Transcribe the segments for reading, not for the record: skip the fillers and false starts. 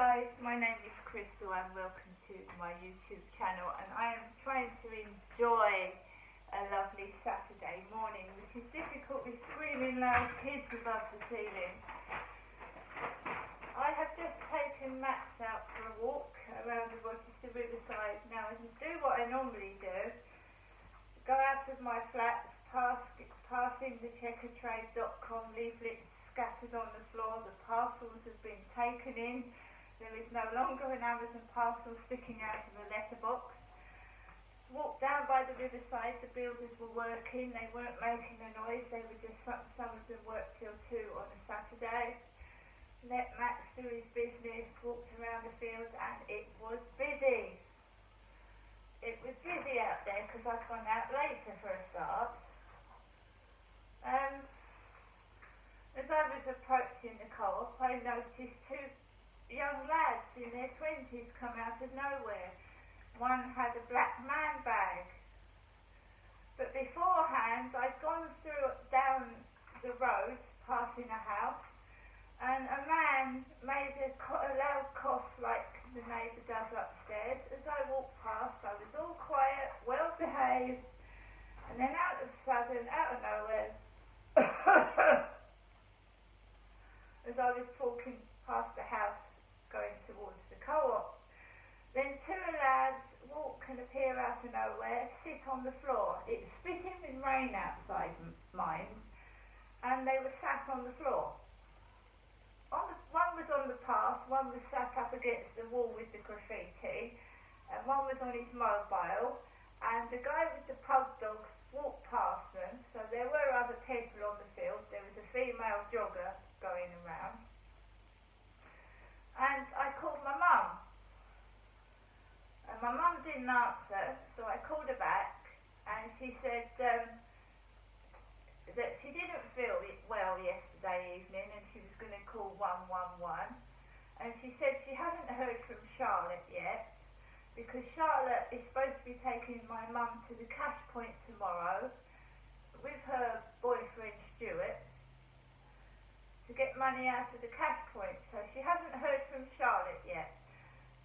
guys, my name is Crystal and welcome to my YouTube channel, and I am trying to enjoy a lovely Saturday morning, which is difficult with screaming loud kids above the ceiling. I have just taken Max out for a walk around the Rochester Riverside. Now I can do what I normally do, go out of my flat, passing the checkertrade.com leaflets scattered on the floor. The parcels have been taken in. There is no longer an Amazon parcel sticking out of a letterbox. Walked down by the riverside. The builders were working. They weren't making a noise. They were just, some of them worked till 2 on a Saturday. Let Max do his business. Walked around the field and it was busy. It was busy out there because I'd gone out later for a start. As I was approaching the co-op, I noticed 2 young lads in their 20s come out of nowhere. One had a black man bag. But beforehand, I'd gone down the road, passing a house, and a man made a loud cough like the neighbour does upstairs. As I walked past, I was all quiet, well behaved, and then out of nowhere, as I was walking past the house going towards the co-op, then 2 lads walk and appear out of nowhere, sit on the floor. It's spitting with rain outside mine, and they were sat on the floor. One was on the path, one was sat up against the wall with the graffiti, and one was on his mobile, and the guy with the pug dogs walked past them, so there were other people on the field. There was a female jogger going around, and I called my mum, and my mum didn't answer, so I called her back, and she said that she didn't feel well yesterday evening and she was going to call 111, and she said she hadn't heard from Charlotte yet because Charlotte is supposed to be taking my mum to the cash point tomorrow with her boyfriend Stuart to get money out of the cash point, so she hasn't heard from Charlotte yet.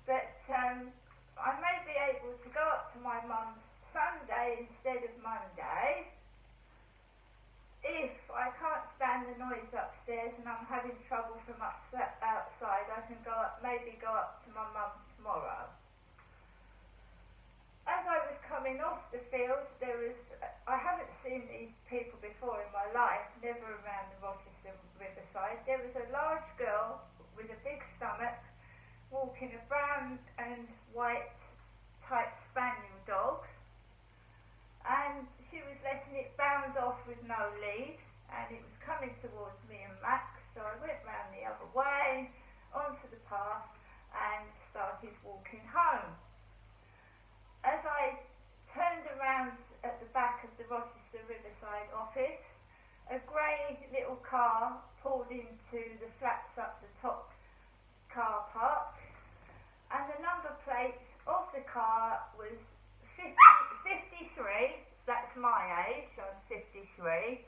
But I may be able to go up to my mum's Sunday instead of Monday. If I can't stand the noise upstairs and I'm having trouble from outside, I can maybe go up to my mum tomorrow. As I was coming off the field, I haven't seen these people before in my life, never around the Rochester Riverside. There was a large girl with a big stomach walking a brown and white type spaniel dog, and she was letting it bound off with no lead, and it was coming towards me and Max, so I went round the other way onto the path and started walking home. As I turned around at the back of the Rochester Riverside office, a grey little car pulled into the flats up the top car park, and the number plate of the car was 53, that's my age, I'm 53,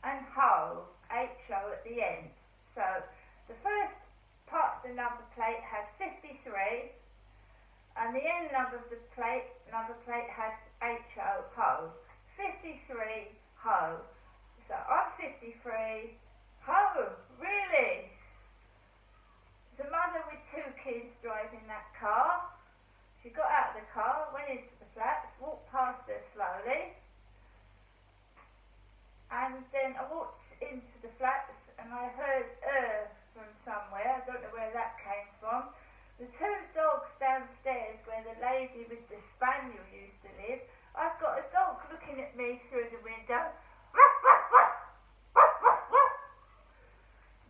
and HO, H-O at the end. So the first part of the number plate has 53, and the end number of the number plate has H-O, HO. 53, HO. So I'm 53, HO, really? The mother with 2 kids driving that car. She got out of the car, went into the flats, walked past her slowly, and then I walked into the flats and I heard from somewhere. I don't know where that came from. The 2 dogs downstairs where the lady with the spaniel used to live, I've got a dog looking at me through the window,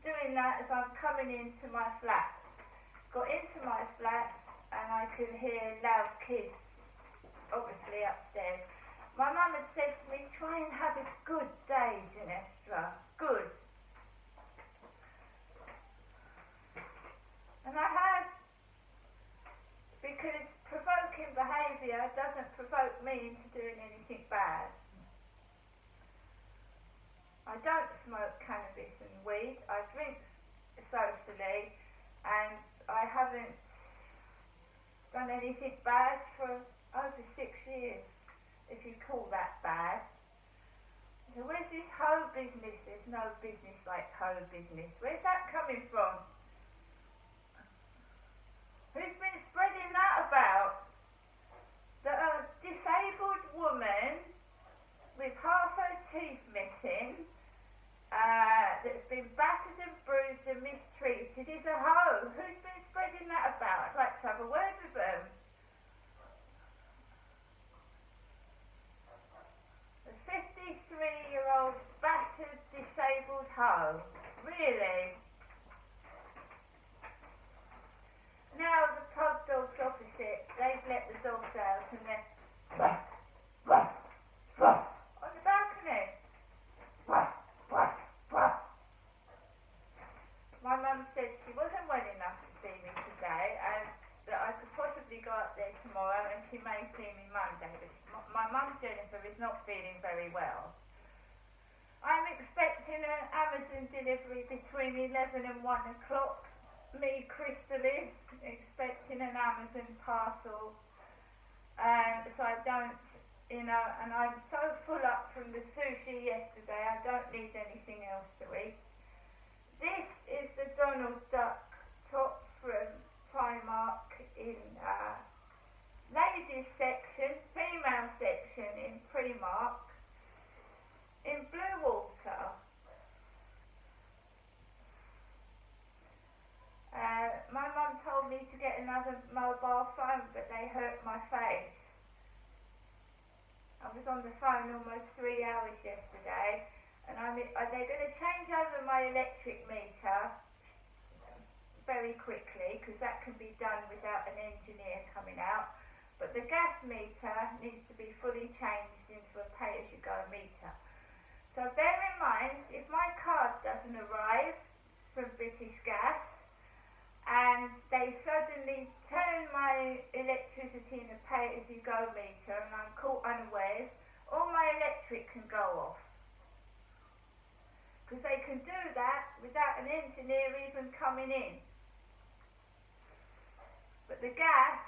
doing that as I'm coming into my flat. Got into my flat and I could hear loud kids, obviously upstairs. My mum had said to me, try and have a good day, Ginestra, good. And I have, because provoking behaviour doesn't provoke me into doing anything bad. I don't smoke cannabis and weed. I drink socially, and I haven't done anything bad for over 6 years, if you call that bad. So where's this hoe business? There's no business like hoe business. Where's that coming from? Who's been spreading that about? That a disabled woman with half her teeth missing, that's been battered and bruised and mistreated is a hoe. Who's been spreading that about? I'd like to have a word with them. A 53-year-old battered, disabled hoe. Really? Now the pug dogs opposite, they've let the dogs out and they're on the balcony. My mum said she wasn't well enough to see me today and that I could possibly go up there tomorrow and she may see me Monday. But my mum, Jennifer, is not feeling very well. I'm expecting an Amazon delivery between 11 and 1 o'clock. Me, Crystal, is expecting an Amazon parcel. So I don't, and I'm so full up from the sushi yesterday, I don't need anything else to eat. This is the Donald Duck top from Primark in ladies section, female section in Primark in Bluewater. My mum told me to get another mobile phone, but they hurt my face. I was on the phone almost 3 hours yesterday, and they're going to change over my electric meter very quickly, because that can be done without an engineer coming out. But the gas meter needs to be fully changed into a pay-as-you-go meter. So bear in mind, if my card doesn't arrive from British Gas, and they suddenly turn my electricity in a pay-as-you-go meter and I'm caught unawares, all my electric can go off. Because they can do that without an engineer even coming in. But the gas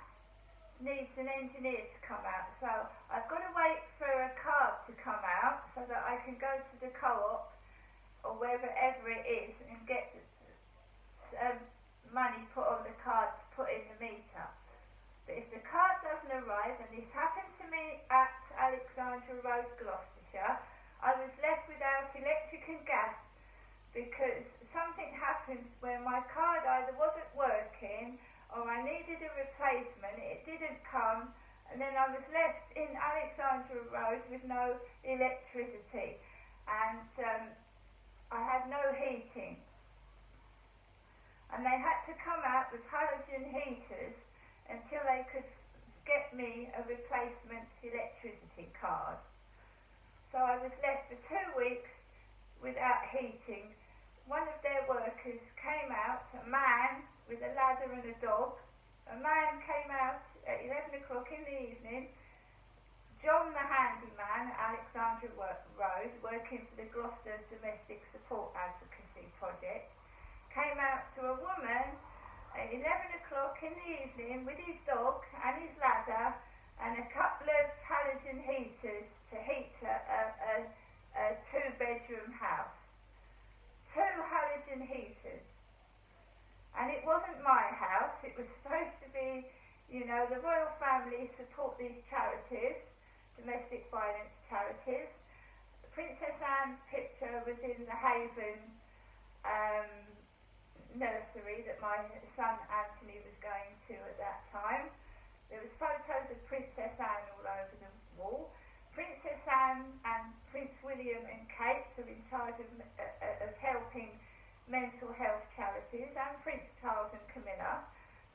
needs an engineer to come out. So I've got to wait for a card to come out so that I can go to the co-op or wherever it is and get money put on the card to put in the meter. But if the card doesn't arrive, and this happened to me at Alexandra Road, Gloucestershire, I was left without electric and gas because something happened where my card either wasn't working or I needed a replacement, it didn't come, and then I was left in Alexandra Road with no electricity, and I had no heating. And they had to come out with halogen heaters until they could get me a replacement electricity card. So I was left for 2 weeks without heating. One of their workers came out, a man with a ladder and a dog. A man came out at 11 o'clock in the evening. John the handyman, Alexandra Road, working for the Gloucester Domestic Support Advocacy Project, came out to a woman at 11 o'clock in the evening with his dog and his ladder and a couple of halogen heaters to heat a 2-bedroom house. 2 halogen heaters. And it wasn't my house, it was supposed to be, the royal family support these charities, domestic violence charities. Princess Anne's picture was in the Haven nursery that my son Anthony was going to at that time. There was photos of Princess Anne all over the wall. Princess Anne and Prince William and Kate are in charge of helping mental health charities, and Prince Charles and Camilla.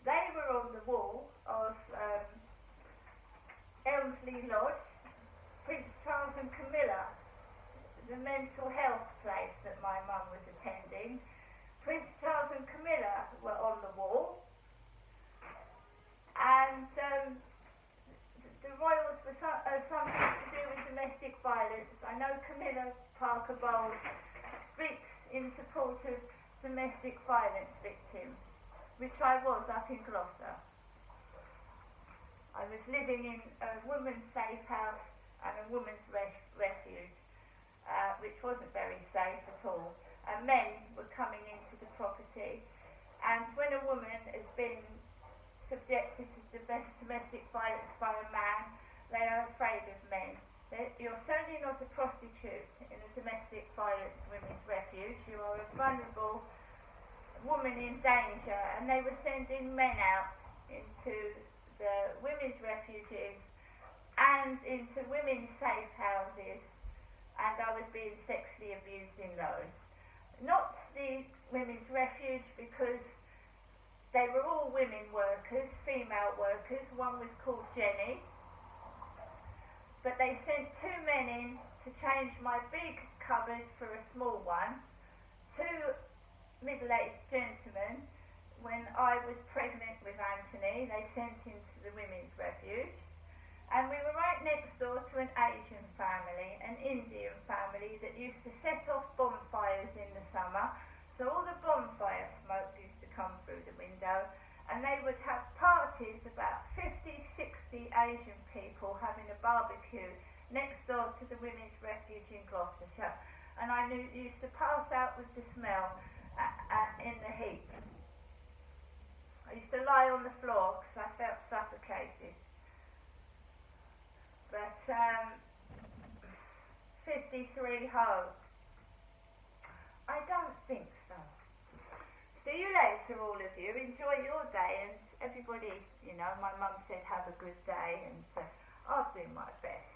They were on the wall of Elmsley Lodge. Prince Charles and Camilla, the mental health place that my mum was attending. Prince Charles and Camilla were on the wall, and the royals were something to do with domestic violence. I know Camilla Parker Bowles speaks in support of domestic violence victims. which I was up in Gloucester. I was living in a woman's safe house and a woman's refuge, which wasn't very safe at all. And men were coming into the property, and when a woman has been subjected to domestic violence by a man, they are afraid of men. You're certainly not a prostitute in a domestic violence women's refuge. You are a vulnerable woman in danger, and they were sending men out into the women's refuges and into women's safe houses, and I was being sexually abused in those. Not the women's refuge, because they were all women workers, female workers. One was called Jenny, but they sent two men in to change my big cupboard for a small one. Two middle-aged gentlemen, when I was pregnant with Anthony, they sent him to the women's refuge. And we were right next door to an Asian family, an Indian family that used to set off bonfires in the summer. So all the bonfire smoke used to come through the window, and they would have parties, about 50, 60 Asian people having a barbecue next door to the women's refuge in Gloucestershire. And I used to pass out with the smell in the heat. I used to lie on the floor because I felt suffocated. But 53 Ho. I don't think so. See you later, all of you. Enjoy your day, and everybody, you know, my mum said have a good day, and I'll do my best.